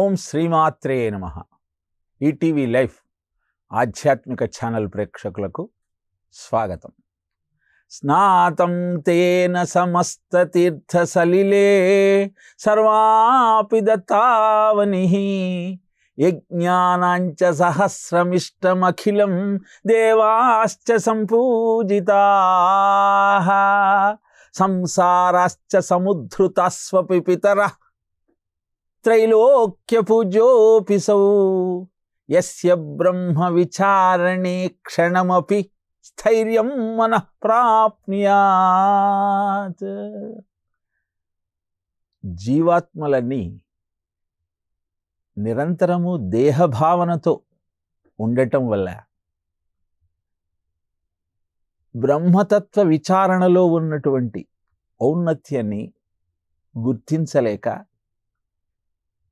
ఓం శ్రీమాత్రే నమః. ETV life ఆధ్యాత్మిక ఛానల్ ప్రేక్షకులకు స్వాగతం. స్నాతం తేన సమస్త తీర్థ సలిలే సర్వాపి దత్తావనిః యజ్ఞానాంచ సహస్రమిష్టమఖిలం దేవాశ్చ సంపూజితాః సంసారాశ్చ సముద్ధృతాస్వపి పితరః త్రైలోక్య పూజ్యోపిసౌ యస్య బ్రహ్మ విచారణే క్షణమపి స్థైర్యం మనః ప్రాప్నుయాత్. జీవాత్మలన్నీ నిరంతరము దేహభావనతో ఉండటం వల్ల బ్రహ్మతత్వ విచారణలో ఉన్నటువంటి ఔన్నత్యాన్ని గుర్తించలేక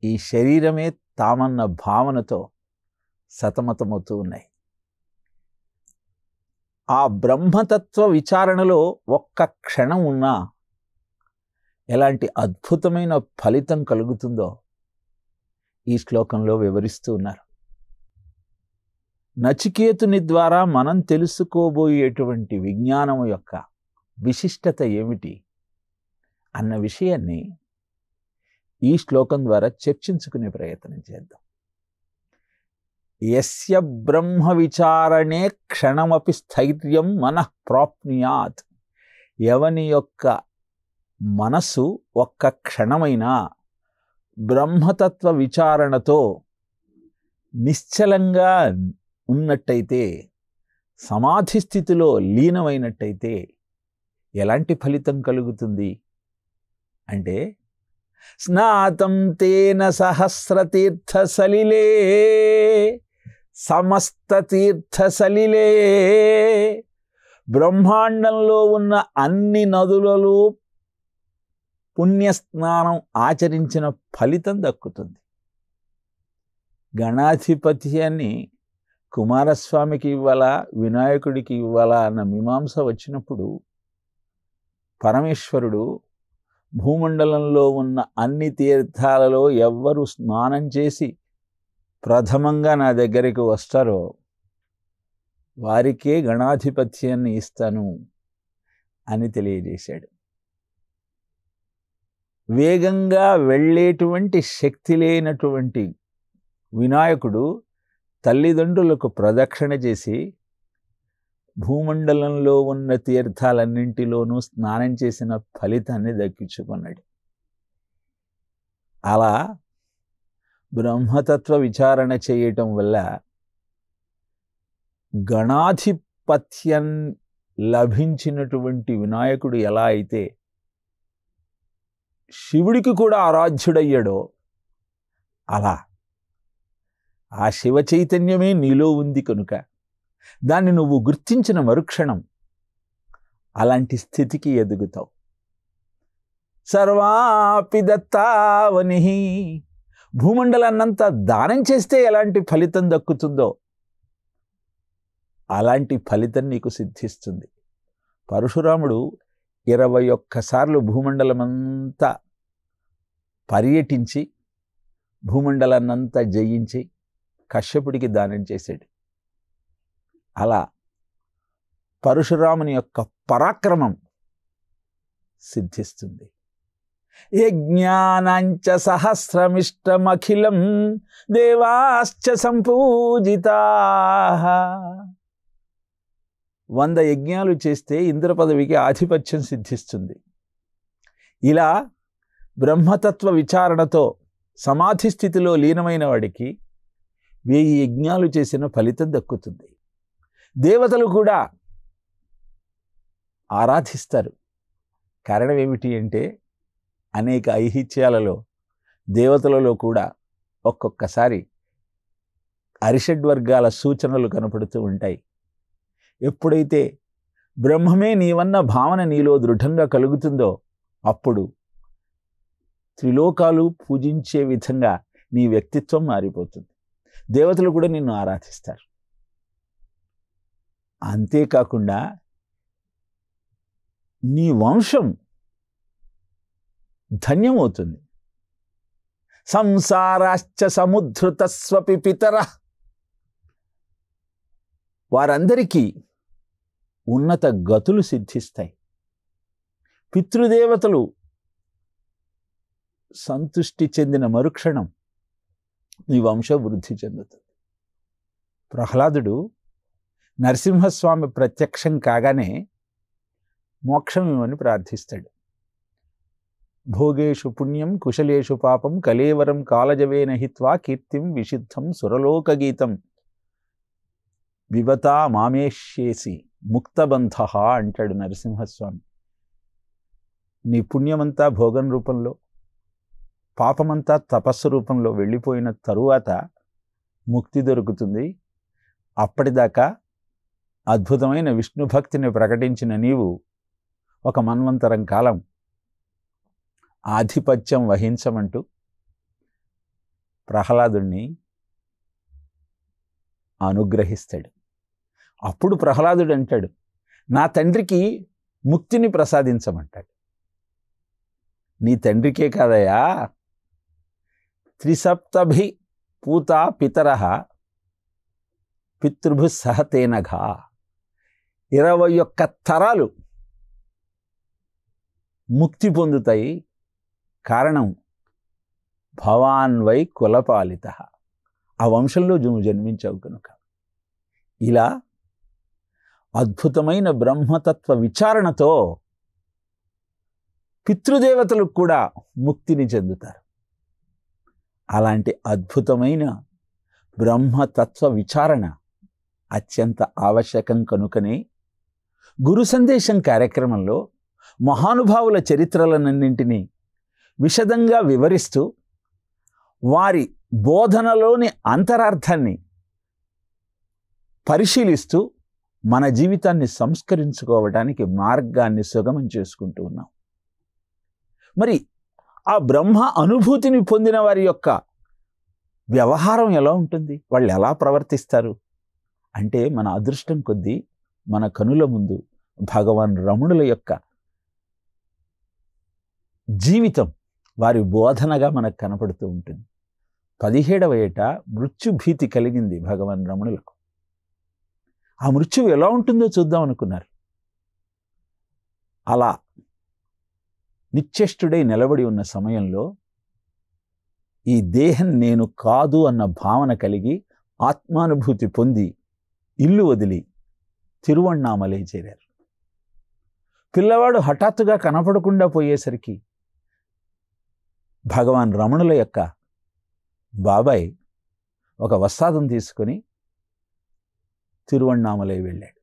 ఈ శరీరమే తామన్న భావనతో సతమతమవుతూ ఉన్నాయి. ఆ బ్రహ్మతత్వ విచారణలో ఒక్క క్షణం ఉన్నా ఎలాంటి అద్భుతమైన ఫలితం కలుగుతుందో ఈ శ్లోకంలో వివరిస్తూ ఉన్నారు. నచికేతుని ద్వారా మనం తెలుసుకోబోయేటువంటి విజ్ఞానం యొక్క విశిష్టత ఏమిటి అన్న విషయాన్ని ఈ శ్లోకం ద్వారా చర్చించుకునే ప్రయత్నం చేద్దాం. యస్య బ్రహ్మ విచారణే క్షణమపి స్థైర్యం మనః ప్రాప్నుయాత్. ఎవని యొక్క మనసు ఒక్క క్షణమైనా బ్రహ్మతత్వ విచారణతో నిశ్చలంగా ఉన్నట్టయితే, సమాధి స్థితిలో లీనమైనట్టయితే ఎలాంటి ఫలితం కలుగుతుంది అంటే, స్నాతం తేన సహస్రతీర్థ సలిలే సమస్త తీర్థ సలిలే. బ్రహ్మాండంలో ఉన్న అన్ని నదులలో పుణ్యస్నానం ఆచరించిన ఫలితం దక్కుతుంది. గణాధిపత్యాన్ని కుమారస్వామికి ఇవ్వాలా, వినాయకుడికి ఇవ్వాలా అన్న మీమాంస వచ్చినప్పుడు పరమేశ్వరుడు భూమండలంలో ఉన్న అన్ని తీర్థాలలో ఎవ్వరు స్నానం చేసి ప్రథమంగా నా దగ్గరికి వస్తారో వారికే గణాధిపత్యాన్ని ఇస్తాను అని తెలియజేశాడు. వేగంగా వెళ్ళేటువంటి శక్తి లేనటువంటి వినాయకుడు తల్లిదండ్రులకు ప్రదక్షిణ చేసి భూమండలంలో ఉన్న తీర్థాలన్నింటిలోనూ స్నానం చేసిన ఫలితాన్ని దక్కించుకున్నాడు. అలా బ్రహ్మతత్వ విచారణ చేయటం వల్ల గణాధిపత్యం లభించినటువంటి వినాయకుడు ఎలా అయితే శివుడికి కూడా ఆరాధ్యుడయ్యాడో, అలా ఆ శివ చైతన్యమే నీలో ఉంది కనుక దాన్ని నువ్వు గుర్తించిన మరుక్షణం అలాంటి స్థితికి ఎదుగుతావు. సర్వాపి దత్తావనిః. భూమండలాన్నంతా దానం చేస్తే ఎలాంటి ఫలితం దక్కుతుందో అలాంటి ఫలితం నీకు సిద్ధిస్తుంది. పరశురాముడు 21 సార్లు భూమండలమంతా పర్యటించి భూమండలాన్నంతా జయించి కశ్యపుడికి దానం చేశాడు. అలా పరశురాముని యొక్క పరాక్రమం సిద్ధిస్తుంది. యజ్ఞానాంచ సహస్రమిష్టమఖిలం దేవాశ్చ సంపూజితాః. 100 యజ్ఞాలు చేస్తే ఇంద్ర పదవికి ఆధిపత్యం సిద్ధిస్తుంది. ఇలా బ్రహ్మతత్వ విచారణతో సమాధి స్థితిలో లీనమైన వాడికి 1000 యజ్ఞాలు చేసిన ఫలితం దక్కుతుంది. దేవతలు కూడా ఆరాధిస్తారు. కారణం ఏమిటి అంటే, అనేక ఐహిత్యాలలో దేవతలలో కూడా ఒక్కొక్కసారి అరిషడ్వర్గాల సూచనలు కనపడుతూ ఉంటాయి. ఎప్పుడైతే బ్రహ్మమే నీవన్న భావన నీలో దృఢంగా కలుగుతుందో అప్పుడు త్రిలోకాలు పూజించే విధంగా నీ వ్యక్తిత్వం మారిపోతుంది. దేవతలు కూడా నిన్ను ఆరాధిస్తారు. అంతేకాకుండా నీ వంశం ధన్యమవుతుంది. సంసారాశ్చ సముద్ధృతస్వపి పితరః. వారందరికీ ఉన్నత గతులు సిద్ధిస్తాయి. పితృదేవతలు సంతుష్టి చెందిన మరుక్షణం నీ వంశం వృద్ధి చెందుతుంది. ప్రహ్లాదుడు నరసింహస్వామి ప్రత్యక్షం కాగానే మోక్షం ఇవ్వని ప్రార్థిస్తాడు. భోగేషు పుణ్యం కుశలేషు పాపం కలేవరం కాలజవేన హిత్వా కీర్తిం విశుద్ధం సురలోకగీతం వివతా మామేష్యేసి ముక్తబంధ అంటాడు నరసింహస్వామి. నీ పుణ్యమంతా భోగం రూపంలో, పాపమంతా తపస్సు రూపంలో వెళ్ళిపోయిన తరువాత ముక్తి దొరుకుతుంది. అప్పటిదాకా అద్భుతమైన విష్ణు భక్తిని ప్రకటించిన నీవు ఒక మన్వంతరం కాలం ఆధిపత్యం వహించమంటూ ప్రహ్లాదుణ్ణి అనుగ్రహిస్తాడు. అప్పుడు ప్రహ్లాదుడు అంటాడు, నా తండ్రికి ముక్తిని ప్రసాదించమంటాడు. నీ తండ్రికే కాదయా, త్రిసప్తభి పూతా పితరః పితృభు సహతేనఘా, 21 తరాలు ముక్తి పొందుతాయి. కారణం భవాన్ వై కులపాలిత, ఆ వంశంలో నువ్వు జన్మించావు కనుక. ఇలా అద్భుతమైన బ్రహ్మతత్వ విచారణతో పితృదేవతలకు కూడా ముక్తిని చెందుతారు. అలాంటి అద్భుతమైన బ్రహ్మతత్వ విచారణ అత్యంత ఆవశ్యకం కనుకనే గురు సందేశం కార్యక్రమంలో మహానుభావుల చరిత్రలన్నింటినీ విశదంగా వివరిస్తూ వారి బోధనలోని అంతరార్థాన్ని పరిశీలిస్తూ మన జీవితాన్ని సంస్కరించుకోవడానికి మార్గాన్ని సుగమం చేసుకుంటూ ఉన్నాం. మరి ఆ బ్రహ్మ అనుభూతిని పొందిన వారి యొక్క వ్యవహారం ఎలా ఉంటుంది, వాళ్ళు ఎలా ప్రవర్తిస్తారు అంటే, మన అదృష్టం కొద్దీ మన కనుల ముందు భగవాన్ రమణుల యొక్క జీవితం, వారి బోధనగా మనకు కనపడుతూ ఉంటుంది. 17వ ఏట మృత్యుభీతి కలిగింది భగవాన్ రమణులకు. ఆ మృత్యువు ఎలా ఉంటుందో చూద్దాం అనుకున్నారు. అలా నిశ్చేష్టుడై నిలబడి ఉన్న సమయంలో ఈ దేహం నేను కాదు అన్న భావన కలిగి ఆత్మానుభూతి పొంది ఇల్లు వదిలి తిరువణ్ణామలై చేరారు. పిల్లవాడు హఠాత్తుగా కనపడకుండా పోయేసరికి భగవాన్ రమణుల యొక్క బాబాయ్ ఒక వస్తాదం తీసుకొని తిరువణ్ణామలై వెళ్ళాడు.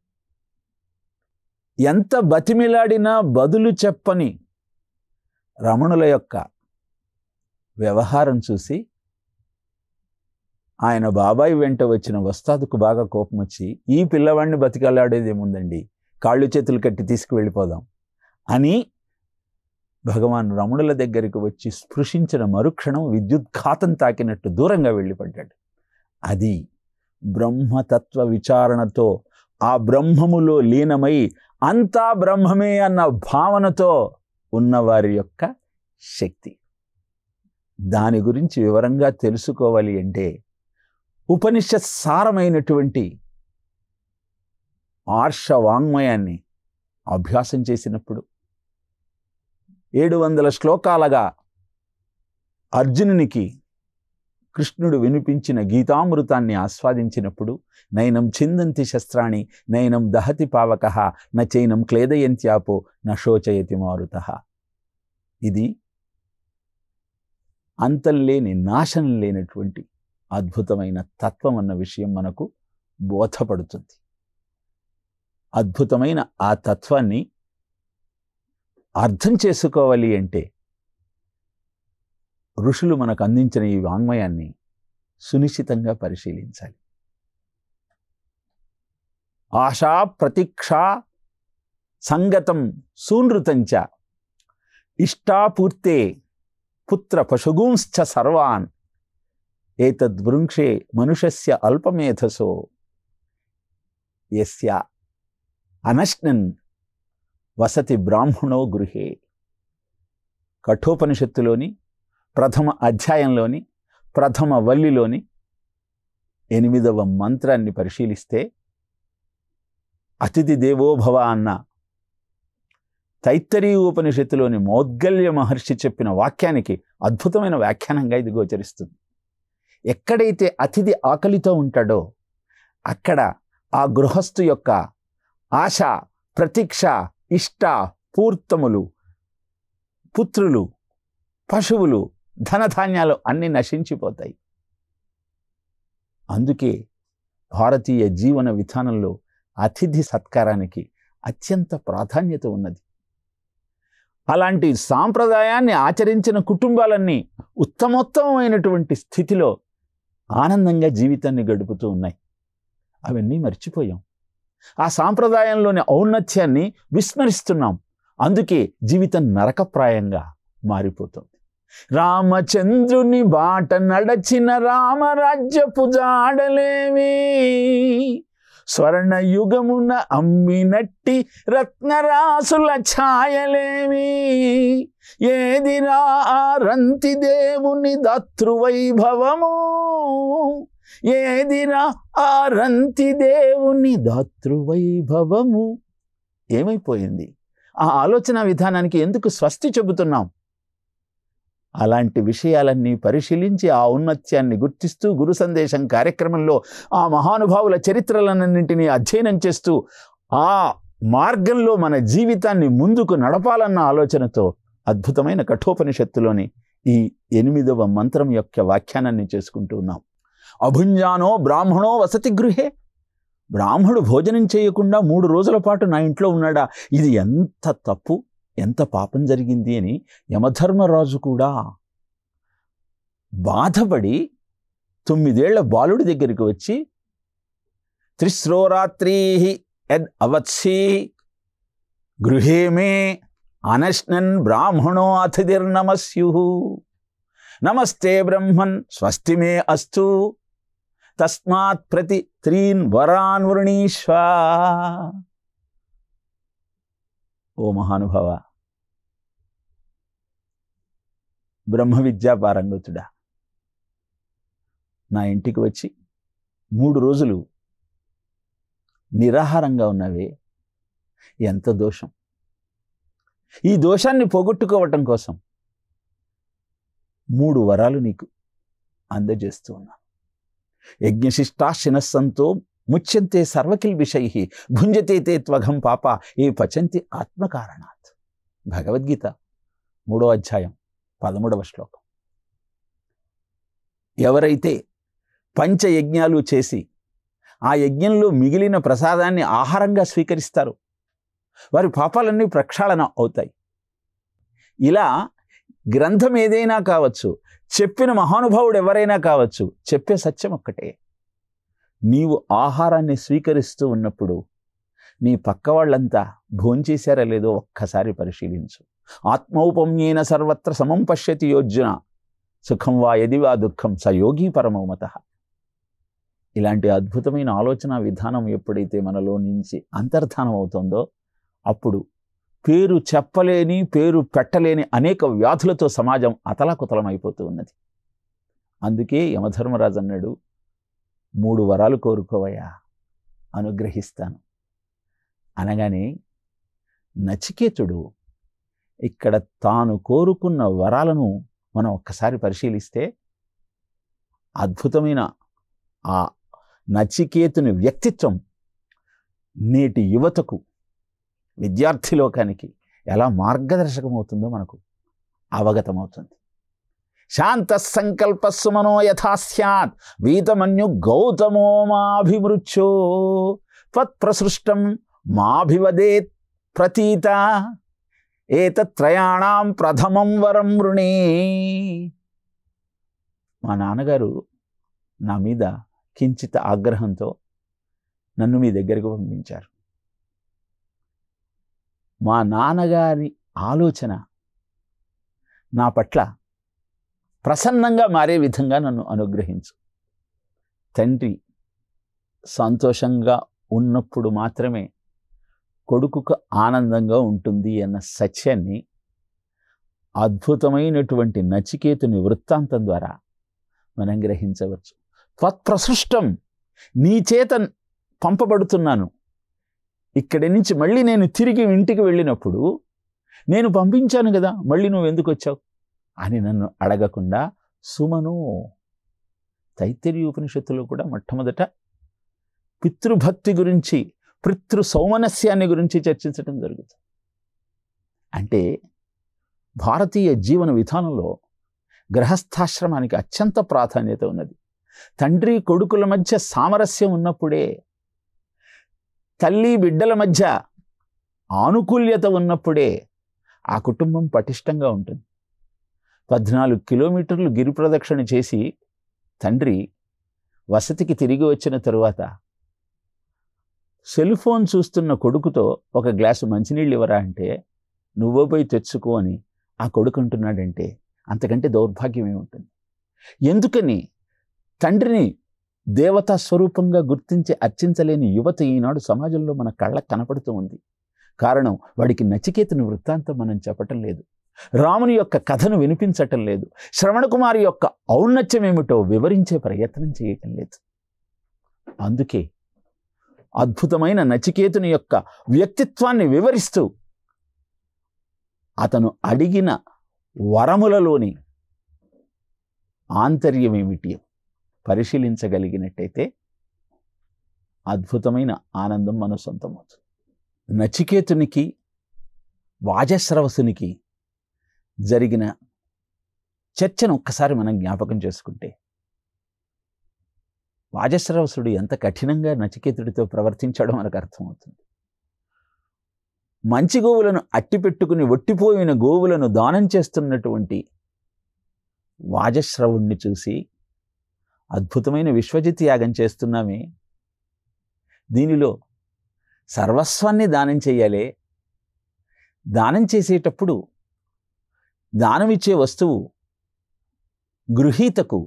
ఎంత బతిమిలాడినా బదులు చెప్పని రమణుల యొక్క వ్యవహారం చూసి ఆయన బాబాయ్ వెంట వచ్చిన వస్తాదుకు బాగా కోపం వచ్చి, ఈ పిల్లవాడిని బతికలాడేదేముందండి, కాళ్ళు చేతులు కట్టి తీసుకువెళ్ళిపోదాం అని భగవాన్ రమణుల దగ్గరికి వచ్చి స్పృశించిన మరుక్షణం విద్యుద్ఘాతం తాకినట్టు దూరంగా వెళ్ళిపడ్డాడు. అది బ్రహ్మతత్వ విచారణతో ఆ బ్రహ్మములో లీనమై అంతా బ్రహ్మమే అన్న భావనతో ఉన్నవారి యొక్క శక్తి. దాని గురించి వివరంగా తెలుసుకోవాలి అంటే ఉపనిషత్ సారమైనటువంటి ఆర్ష వాంగ్మయాన్ని అభ్యాసం చేసినప్పుడు 700 శ్లోకాలుగా అర్జునునికి కృష్ణుడు వినిపించిన గీతామృతాన్ని ఆస్వాదించినప్పుడు నైనం చిందంతి శస్త్రాణి నైనం దహతి పావకః నచైనం క్లేదయంత్యాపో నశోచయతి మారుతః. ఇది అంతం లేని నాశనం లేనటువంటి అద్భుతమైన తత్వం అన్న విషయం మనకు బోధపడుతుంది. అద్భుతమైన ఆ తత్వాన్ని అర్థం చేసుకోవాలి అంటే ఋషులు మనకు అందించిన ఈ వాంగ్మయాన్ని సునిశ్చితంగా పరిశీలించాలి. ఆశా ప్రతీక్షా సంగతం సూనృతంచ ఇష్టాపూర్తే పుత్ర పశుగూంశ్చ సర్వాన్ ఏతద్వృంక్షే మనుషస్య అల్పమేధసో యస్య అనశ్నన్ వసతి బ్రాహ్మణో గృహే. కఠోపనిషత్తులోని ప్రథమ అధ్యాయంలోని ప్రథమ వల్లిలోని 8వ మంత్రాన్ని పరిశీలిస్తే అతిథి దేవోభవ అన్న తైత్తరీయ ఉపనిషత్తులోని మౌద్గల్య మహర్షి చెప్పిన వాక్యానికి అద్భుతమైన వ్యాఖ్యానంగా ఇది గోచరిస్తుంది. ఎక్కడైతే అతిథి ఆకలితో ఉంటాడో అక్కడ ఆ గృహస్థు యొక్క ఆశ, ప్రతీక్ష, ఇష్ట, పూర్తములు, పుత్రులు, పశువులు, ధనధాన్యాలు అన్నీ నశించిపోతాయి. అందుకే భారతీయ జీవన విధానంలో అతిథి సత్కారానికి అత్యంత ప్రాధాన్యత ఉన్నది. అలాంటి సాంప్రదాయాన్ని ఆచరించిన కుటుంబాలన్నీ ఉత్తమోత్తమైనటువంటి స్థితిలో ఆనందంగా జీవితాన్ని గడుపుతూ ఉన్నాయి. అవన్నీ మర్చిపోయాం. ఆ సాంప్రదాయంలోని ఔన్నత్యాన్ని విస్మరిస్తున్నాం. అందుకే జీవితం నరకప్రాయంగా మారిపోతుంది. రామచంద్రుని బాట నడచిన రామరాజ్యపు జాడలేవి, స్వర్ణయుగమున అమ్మినట్టి రత్నరాసుల ఛాయలేవి, ఏదిరా రంతి దేవుని దాతృవైభవము, ఏదిరా ఆ రంతి దేవుని దాతృవైభవము. ఏమైపోయింది? ఆ ఆలోచన విధానానికి ఎందుకు స్వస్తి చెబుతున్నాం? అలాంటి విషయాలన్నీ పరిశీలించి ఆ ఔన్నత్యాన్ని గుర్తిస్తూ గురు సందేశం కార్యక్రమంలో ఆ మహానుభావుల చరిత్రలన్నింటినీ అధ్యయనం చేస్తూ ఆ మార్గంలో మన జీవితాన్ని ముందుకు నడపాలన్న ఆలోచనతో అద్భుతమైన కఠోపనిషత్తులోని ఈ 8వ మంత్రం యొక్క వ్యాఖ్యానాన్ని చేసుకుంటూ ఉన్నాం. అభుంజానో బ్రాహ్మణో వసతి గృహే. బ్రాహ్మడు భోజనం చేయకుండా 3 రోజుల పాటు నా ఇంట్లో ఉన్నాడా? ఇది ఎంత తప్పు, ఎంత పాపం జరిగింది అని యమధర్మరాజు కూడా బాధపడి 9 ఏళ్ల బాలుడి దగ్గరికి వచ్చి త్రిస్రోరాత్రీ యద్ అవత్సి గృహే మే అనశ్నన్ బ్రాహ్మణో అతిథిర్నమస్యుః నమస్తే బ్రహ్మన్ స్వస్తి మే అస్తు తస్మాత్ ప్రతి 3 వరాన్ వృణీష్వ. ఓ మహానుభావ, బ్రహ్మ విద్యా పారంగతుడా, నా ఇంటికి వచ్చి 3 రోజులు నిరాహారంగా ఉన్నవే, ఎంత దోషం! ఈ దోషాన్ని పోగొట్టుకోవటం కోసం 3 వరాలు నీకు అందజేస్తూ ఉన్నాను. యజ్ఞశిష్టాశినస్సంతో ముచ్యంతే సర్వకిల్ విషై భుంజతే తే త్వఘం పాప ఏ పచంతి ఆత్మకారణాత్. భగవద్గీత 3వ అధ్యాయం 13వ శ్లోకం. ఎవరైతే పంచయజ్ఞాలు చేసి ఆ యజ్ఞంలో మిగిలిన ప్రసాదాన్ని ఆహారంగా స్వీకరిస్తారో వారి పాపాలన్నీ ప్రక్షాళన అవుతాయి. ఇలా గ్రంథం ఏదైనా కావచ్చు, చెప్పిన మహానుభావుడు ఎవరైనా కావచ్చు, చెప్పే సత్యం ఒక్కటే. నీవు ఆహారాన్ని స్వీకరిస్తూ ఉన్నప్పుడు నీ పక్క వాళ్ళంతా భోంచేశారా లేదో ఒక్కసారి పరిశీలించు. ఆత్మౌపమ్యేన సర్వత్ర సమం పశ్యతి యోజ్జున సుఖం వా యది వా దుఃఖం స యోగి పరమౌమతః. ఇలాంటి అద్భుతమైన ఆలోచన విధానం ఎప్పుడైతే మనలో నుంచి అంతర్ధానం అవుతుందో అప్పుడు పేరు చెప్పలేని, పేరు పెట్టలేని అనేక వ్యాధులతో సమాజం అతలాకుతలం అయిపోతూ ఉన్నది. అందుకే యమధర్మరాజు అన్నాడు, 3 వరాలు కోరుకోవయ్యా, అనుగ్రహిస్తాను అనగానే నచికేతుడు ఇక్కడ తాను కోరుకున్న వరాలను మనం ఒక్కసారి పరిశీలిస్తే అద్భుతమైన ఆ నచికేతుని వ్యక్తిత్వం నేటి యువతకు, విద్యార్థి లోకానికి ఎలా మార్గదర్శకమవుతుందో మనకు అవగతమవుతుంది. శాంత సంకల్ప సుమనో యథా స్యాత్ వీతమన్యు గౌతమో మాభిమృచ్యో త్వత్ప్రసృష్టం మాభివదేత్ ప్రతీత ఏతత్రయాణం ప్రథమం వరం వృణే. మా నాన్నగారు నా మీద కించిత ఆగ్రహంతో నన్ను మీ దగ్గరకు పంపించారు. మా నాన్నగారి ఆలోచన నా పట్ల ప్రసన్నంగా మారే విధంగా నన్ను అనుగ్రహించు. తండ్రి సంతోషంగా ఉన్నప్పుడు మాత్రమే కొడుకుకు ఆనందంగా ఉంటుంది అన్న సత్యాన్ని అద్భుతమైనటువంటి నచికేతుని వృత్తాంతం ద్వారా మనం గ్రహించవచ్చు. త్వత్ప్రసృష్టం, నీ చేత పంపబడుతున్నాను. ఇక్కడి నుంచి మళ్ళీ నేను తిరిగి ఇంటికి వెళ్ళినప్పుడు నేను పంపించాను కదా, మళ్ళీ నువ్వు ఎందుకు వచ్చావు అని నన్ను అడగకుండా సుమనో. తైత్తరీయ ఉపనిషత్తులో కూడా మొట్టమొదట పితృభక్తి గురించి, పితృ సౌమనస్యాన్ని గురించి చర్చించడం జరుగుతుంది. అంటే భారతీయ జీవన విధానంలో గృహస్థాశ్రమానికి అత్యంత ప్రాధాన్యత ఉన్నది. తండ్రి కొడుకుల మధ్య సామరస్యం ఉన్నప్పుడే, తల్లి బిడ్డల మధ్య ఆనుకూల్యత ఉన్నప్పుడే ఆ కుటుంబం పటిష్టంగా ఉంటుంది. 14 కిలోమీటర్లు గిరి ప్రదక్షిణ చేసి తండ్రి వసతికి తిరిగి వచ్చిన తరువాత సెల్ ఫోన్ చూస్తున్న కొడుకుతో ఒక గ్లాసు మంచినీళ్ళు ఇవ్వరా అంటే నువ్వో పోయి తెచ్చుకో అని ఆ కొడుకు అంటున్నాడంటే అంతకంటే దౌర్భాగ్యమే ఉంటుంది. ఎందుకని తండ్రిని దేవతా స్వరూపంగా గుర్తించి అర్చించలేని యువత ఈనాడు సమాజంలో మన కళ్ళకు కనపడుతూ ఉంది. కారణం, వాడికి నచికేతుని వృత్తాంతం మనం చెప్పటం లేదు, రాముని యొక్క కథను వినిపించటం లేదు, శ్రవణ కుమారి యొక్క ఔన్నత్యం ఏమిటో వివరించే ప్రయత్నం చేయటం లేదు. అందుకే అద్భుతమైన నచికేతుని యొక్క వ్యక్తిత్వాన్ని వివరిస్తూ అతను అడిగిన వరములలోని ఆంతర్యమేమిటి పరిశీలించగలిగినట్టయితే అద్భుతమైన ఆనందం మన సొంతమవుతుంది. నచికేతునికి వాజశ్రవసునికి జరిగిన చర్చను ఒక్కసారి మనం జ్ఞాపకం చేసుకుంటే, వాజశ్రవసుడు ఎంత కఠినంగా నచికేతుడితో ప్రవర్తించాడో మనకు అర్థమవుతుంది. మంచి గోవులను అట్టిపెట్టుకుని ఒట్టిపోయిన గోవులను దానం చేస్తున్నటువంటి వాజశ్రవుణ్ణి చూసి, అద్భుతమైన విశ్వజిత్ యాగం చేస్తున్నామే, దీనిలో సర్వస్వాన్ని దానం చెయ్యాలే, దానం చేసేటప్పుడు దానమిచ్చే వస్తువు గృహీతకు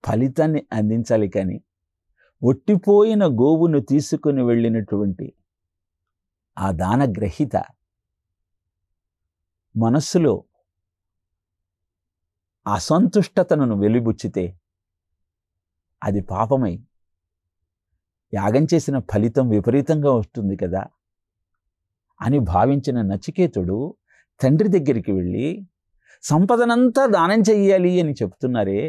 ఫలితాన్ని అందించాలి, కానీ ఒట్టిపోయిన గోవును తీసుకుని వెళ్ళినటువంటి ఆ దానగ్రహీత మనస్సులో అసంతుష్టతను వెలిబుచ్చితే అది పాపమై యాగం చేసిన ఫలితం విపరీతంగా వస్తుంది కదా అని భావించిన నచికేతుడు తండ్రి దగ్గరికి వెళ్ళి, సంపదనంతా దానం చెయ్యాలి అని చెప్తున్నారే,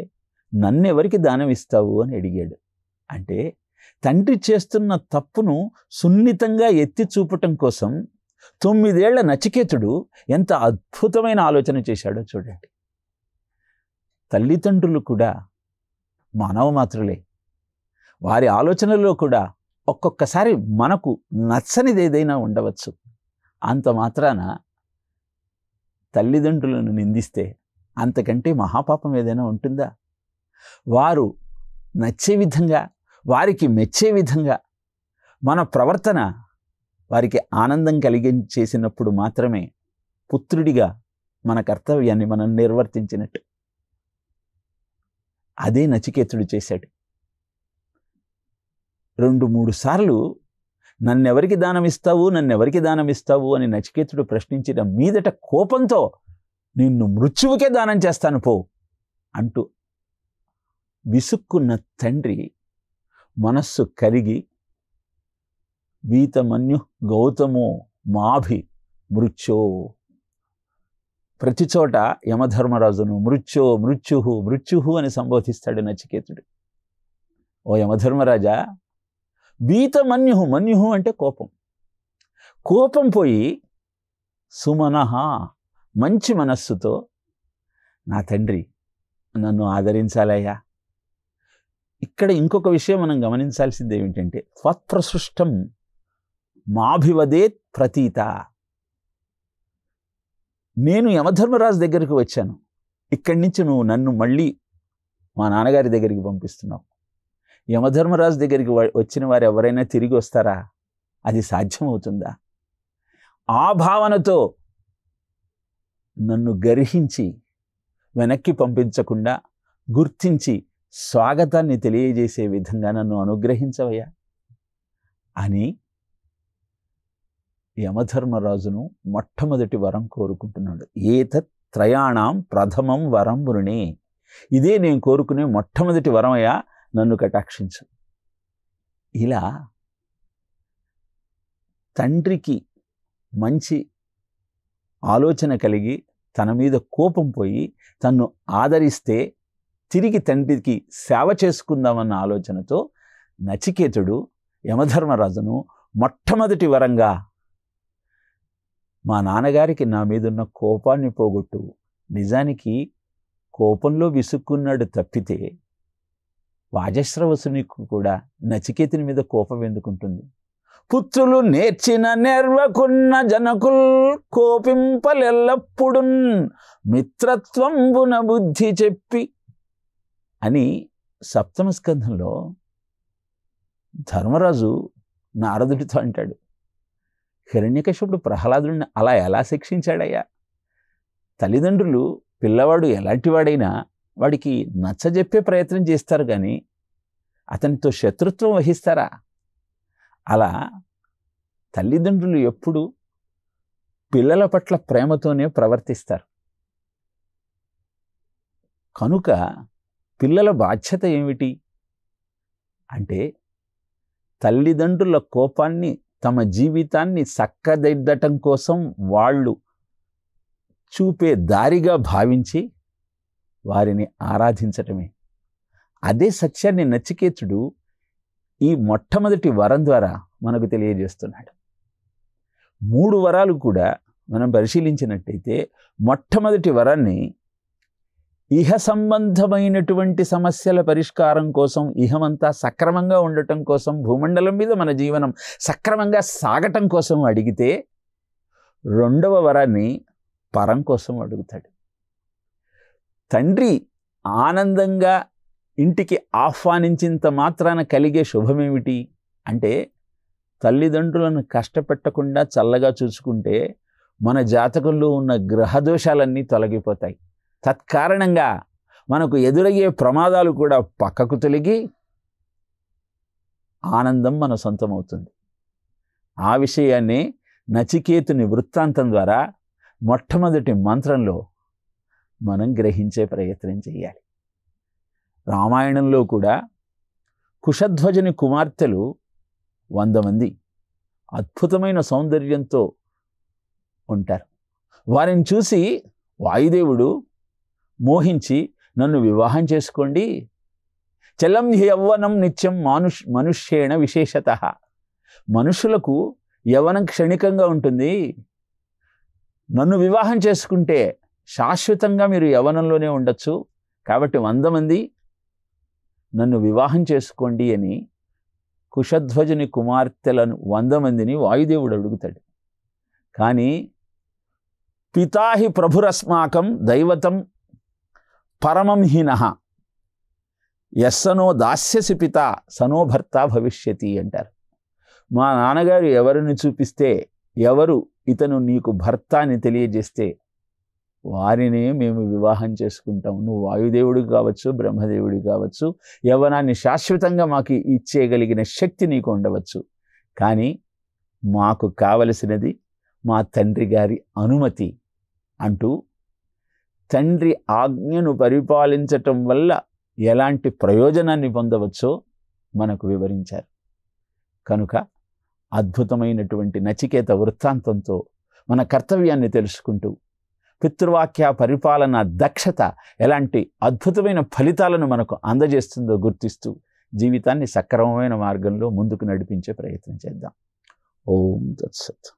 నన్నెవరికి దానం ఇస్తావు అని అడిగాడు. అంటే తండ్రి చేస్తున్న తప్పును సున్నితంగా ఎత్తి చూపటం కోసం 9 ఏళ్ల నచికేతుడు ఎంత అద్భుతమైన ఆలోచన చేశాడో చూడండి. తల్లిదండ్రులు కూడా మానవ మాత్రులే. వారి ఆలోచనలో కూడా ఒక్కొక్కసారి మనకు నచ్చనిది ఏదైనా ఉండవచ్చు. అంత మాత్రాన తల్లిదండ్రులను నిందిస్తే అంతకంటే మహాపాపం ఏదైనా ఉంటుందా? వారు నచ్చే విధంగా, వారికి మెచ్చే విధంగా మన ప్రవర్తన వారికి ఆనందం కలిగించేసినప్పుడు మాత్రమే పుత్రుడిగా మన కర్తవ్యాన్ని మనం నిర్వర్తించినట్టు. అదే నచికేతుడు చేశాడు. 2-3 సార్లు నన్నెవరికి దానమిస్తావు, నన్నెవరికి దానమిస్తావు అని నచికేతుడు ప్రశ్నించిన మీదట కోపంతో నిన్ను మృత్యువుకే దానం చేస్తాను పో అంటూ విసుక్కున్న తండ్రి మనస్సు కరిగి, వీతమన్యు గౌతమో మాభి మృత్యో, ప్రతి చోట యమధర్మరాజును మృత్యో మృత్యుహు మృత్యుహు అని సంబోధిస్తాడు నచికేతుడు. ఓ యమధర్మరాజా, వీతమన్యుహు, మన్యుహు అంటే కోపం, కోపం పోయి సుమనః మంచి మనస్సుతో నా తండ్రి నన్ను ఆదరించాలయ్యా. ఇక్కడ ఇంకొక విషయం మనం గమనించాల్సింది ఏమిటంటే, త్వత్ప్రసృష్టం మాభివదేత్ ప్రతీత. నేను యమధర్మరాజు దగ్గరికి వచ్చాను, ఇక్కడి నుంచి నువ్వు నన్ను మళ్ళీ మా నాన్నగారి దగ్గరికి పంపిస్తున్నావు. యమధర్మరాజు దగ్గరికి వచ్చిన వారు ఎవరైనా తిరిగి వస్తారా? అది సాధ్యమవుతుందా? ఆ భావనతో నన్ను గర్హించి వెనక్కి పంపించకుండా గుర్తించి స్వాగతాన్ని తెలియజేసే విధంగా నన్ను అనుగ్రహించవయ్యా అని యమధర్మరాజును మొట్టమొదటి వరం కోరుకుంటున్నాడు. ఏతత్ త్రయాణం ప్రథమం వరం వృణే, ఇదే నేను కోరుకునే మొట్టమొదటి వరమయ్యా, నన్ను కటాక్షించు. ఇలా తండ్రికి మంచి ఆలోచన కలిగి తన మీద కోపం పోయి తన్ను ఆదరిస్తే తిరిగి తండ్రికి సేవ చేసుకుందామన్న ఆలోచనతో నచికేతుడు యమధర్మరాజును మొట్టమొదటి వరంగా, మా నాన్నగారికి నా మీదున్న కోపాన్ని పోగొట్టు. నిజానికి కోపంలో విసుక్కున్నాడు తప్పితే వాజశ్రవసునికి కూడా నచికేతుని మీద కోపం ఎందుకుంటుంది? పుత్రులు నేర్చిన నెర్వకున్న జనకుల్ కోపింపలెల్లప్పుడున్ మిత్రత్వంబున బుద్ధి చెప్పి అని సప్తమ స్కంధంలో ధర్మరాజు నారదుడితో అంటాడు. హిరణ్యకశిపుడు ప్రహ్లాదుడిని అలా ఎలా శిక్షించాడయ్యా? తల్లిదండ్రులు పిల్లవాడు ఎలాంటివాడైనా వాడికి నచ్చజెప్పే ప్రయత్నం చేస్తారు, కానీ అతనితో శత్రుత్వం వహిస్తారా? అలా తల్లిదండ్రులు ఎప్పుడు పిల్లల పట్ల ప్రేమతోనే ప్రవర్తిస్తారు. కనుక పిల్లల బాధ్యత ఏమిటి అంటే, తల్లిదండ్రుల కోపాన్ని తమ జీవితాన్ని చక్కదిద్దటం కోసం వాళ్ళు చూపే దారిగా భావించి వారిని ఆరాధించటమే. అదే సత్యాన్ని నచికేతుడు ఈ మొట్టమొదటి వరం ద్వారా మనకు తెలియజేస్తున్నాడు. 3 వరాలు కూడా మనం పరిశీలించినట్టయితే, మొట్టమొదటి వరాన్ని ఇహ సంబంధమైనటువంటి సమస్యల పరిష్కారం కోసం, ఇహమంతా సక్రమంగా ఉండటం కోసం, భూమండలం మీద మన జీవనం సక్రమంగా సాగటం కోసం అడిగితే, 2వ వరాన్ని పరం కోసం అడుగుతాడు. తండ్రి ఆనందంగా ఇంటికి ఆహ్వానించినంత మాత్రాన కలిగే శుభమేమిటి అంటే, తల్లిదండ్రులను కష్టపెట్టకుండా చల్లగా చూసుకుంటే మన జాతకంలో ఉన్న గ్రహదోషాలన్నీ తొలగిపోతాయి. తత్కారణంగా మనకు ఎదురయ్యే ప్రమాదాలు కూడా పక్కకు తొలగి ఆనందం మన సొంతమవుతుంది. ఆ విషయాన్ని నచికేతుని వృత్తాంతం ద్వారా మొట్టమొదటి మంత్రంలో మనం గ్రహించే ప్రయత్నం చేయాలి. రామాయణంలో కూడా కుశధ్వజుని కుమార్తెలు 100 మంది అద్భుతమైన సౌందర్యంతో ఉంటారు. వారిని చూసి వాయుదేవుడు మోహించి, నన్ను వివాహం చేసుకోండి, చలం యవ్వనం నిత్యం మనుష్యేణ విశేషతః, మనుషులకు యవ్వనం క్షణికంగా ఉంటుంది, నన్ను వివాహం చేసుకుంటే శాశ్వతంగా మీరు యవ్వనంలోనే ఉండొచ్చు, కాబట్టి 100 మంది నన్ను వివాహం చేసుకోండి అని కుశధ్వజుని కుమార్తెలను 100 మందిని వాయుదేవుడు అడుగుతాడు. కానీ పితాహి ప్రభురస్మాకం దైవతం పరమం హీనః యస్సనో దాస్యసి పిత సనో భర్త భవిష్యతి అంటారు. మా నాన్నగారు ఎవరిని చూపిస్తే, ఎవరు ఇతను నీకు భర్త అని తెలియజేస్తే వారినే మేము వివాహం చేసుకుంటాం. నువ్వు వాయుదేవుడికి కావచ్చు, బ్రహ్మదేవుడికి కావచ్చు, యవ్వనాన్ని శాశ్వతంగా మాకు ఇచ్చేయగలిగిన శక్తి నీకు ఉండవచ్చు, కానీ మాకు కావలసినది మా తండ్రి గారి అనుమతి అంటూ తండ్రి ఆజ్ఞను పరిపాలించటం వల్ల ఎలాంటి ప్రయోజనాన్ని పొందవచ్చో మనకు వివరించారు. కనుక అద్భుతమైనటువంటి నచికేత వృత్తాంతంతో మన కర్తవ్యాన్ని తెలుసుకుంటూ, పితృవాక్య పరిపాలన దక్షత ఎలాంటి అద్భుతమైన ఫలితాలను మనకు అందజేస్తుందో గుర్తిస్తూ జీవితాన్ని సక్రమమైన మార్గంలో ముందుకు నడిపించే ప్రయత్నం చేద్దాం. ఓం తత్సత్.